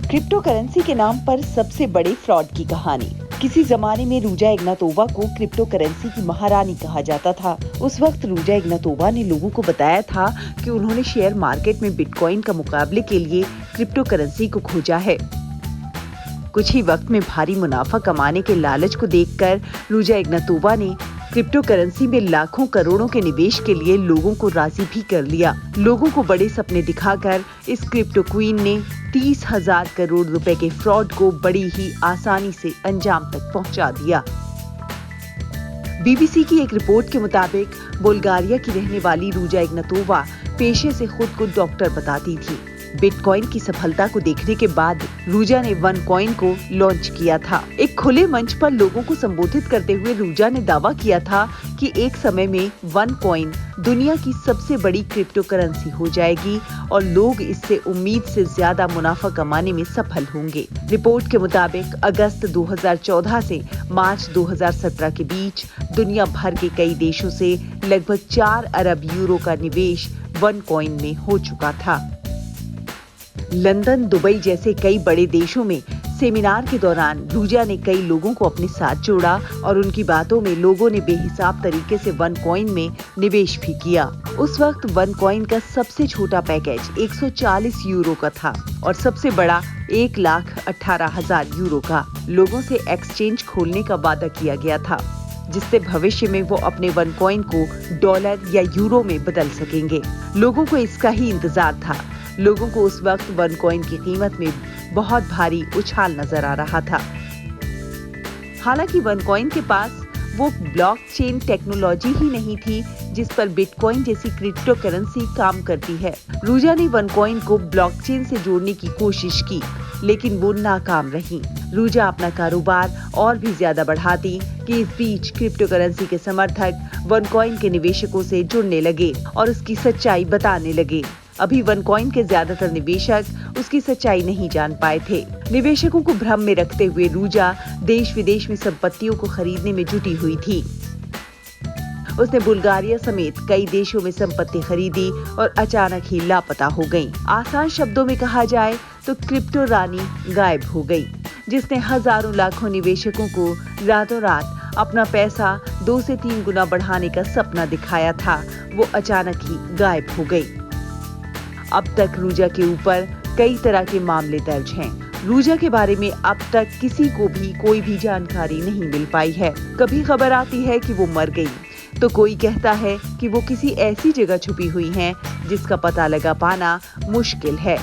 Crypto currency के नाम पर सबसे बड़े फ्रॉड की कहानी। किसी जमाने में रूजा इग्नातोवा को क्रिप्टो करेंसी की महारानी कहा जाता था। उस वक्त रूजा इग्नातोवा ने लोगों को बताया था कि उन्होंने शेयर मार्केट में बिटकॉइन का मुकाबले के लिए क्रिप्टो करेंसी को खोजा है। कुछ ही वक्त में भारी मुनाफा कमाने के लालच को देखकर रूजा इग्नातोवा ने क्रिप्टो करेंसी में लाखों करोड़ों के निवेश के लिए लोगों को राजी भी कर लिया। लोगों को बड़े सपने दिखाकर इस क्रिप्टो क्वीन ने 30,000 करोड़ रुपए के फ्रॉड को बड़ी ही आसानी से अंजाम तक पहुंचा दिया। बीबीसी की एक रिपोर्ट के मुताबिक बुल्गारिया की रहने वाली रूजा इग्नातोवा पेशे से खुद को डॉक्टर बताती थी। बिटकॉइन की सफलता को देखने के बाद रूजा ने OneCoin को लॉन्च किया था। एक खुले मंच पर लोगों को संबोधित करते हुए रूजा ने दावा किया था कि एक समय में OneCoin दुनिया की सबसे बड़ी क्रिप्टो करेंसी हो जाएगी और लोग इससे उम्मीद से ज्यादा मुनाफा कमाने में सफल होंगे। रिपोर्ट के मुताबिक अगस्त 2014 से मार्च 2017 के बीच दुनिया भर के कई देशों से लगभग 4 अरब यूरो का निवेश OneCoin में हो चुका था। लंदन, दुबई जैसे कई बड़े देशों में सेमिनार के दौरान रूजा ने कई लोगों को अपने साथ जोड़ा और उनकी बातों में लोगों ने बेहिसाब तरीके से OneCoin में निवेश भी किया। उस वक्त OneCoin का सबसे छोटा पैकेज 140 यूरो का था और सबसे बड़ा 1,18,000 यूरो का। लोगों से एक्सचेंज खोलने का वादा किया गया था जिससे भविष्य में वो अपने OneCoin को डॉलर या यूरो में बदल सकेंगे। लोगों को इसका ही इंतजार था। लोगों को उस वक्त OneCoin की कीमत में बहुत भारी उछाल नजर आ रहा था। हालांकि OneCoin के पास वो ब्लॉकचेन टेक्नोलॉजी ही नहीं थी जिस पर बिटकॉइन जैसी क्रिप्टो करेंसी काम करती है। रूजा ने OneCoin को ब्लॉकचेन से जोड़ने की कोशिश की लेकिन वो नाकाम रही। रूजा अपना कारोबार और भी ज्यादा बढ़ाती कि इस बीच क्रिप्टो करेंसी के समर्थक OneCoin के निवेशकों से जुड़ने लगे और उसकी सच्चाई बताने लगे। अभी OneCoin के ज्यादातर निवेशक उसकी सच्चाई नहीं जान पाए थे। निवेशकों को भ्रम में रखते हुए रूजा देश विदेश में संपत्तियों को खरीदने में जुटी हुई थी। उसने बुल्गारिया समेत कई देशों में संपत्ति खरीदी और अचानक ही लापता हो गई। आसान शब्दों में कहा जाए तो क्रिप्टो रानी गायब हो गई, जिसने हजारों लाखों निवेशकों को रातों रात अपना पैसा 2 से 3 गुना बढ़ाने का सपना दिखाया था, वो अचानक ही गायब हो गई। अब तक रूजा के ऊपर कई तरह के मामले दर्ज हैं। रूजा के बारे में अब तक किसी को भी कोई भी जानकारी नहीं मिल पाई है। कभी खबर आती है कि वो मर गई, तो कोई कहता है कि वो किसी ऐसी जगह छुपी हुई हैं जिसका पता लगा पाना मुश्किल है।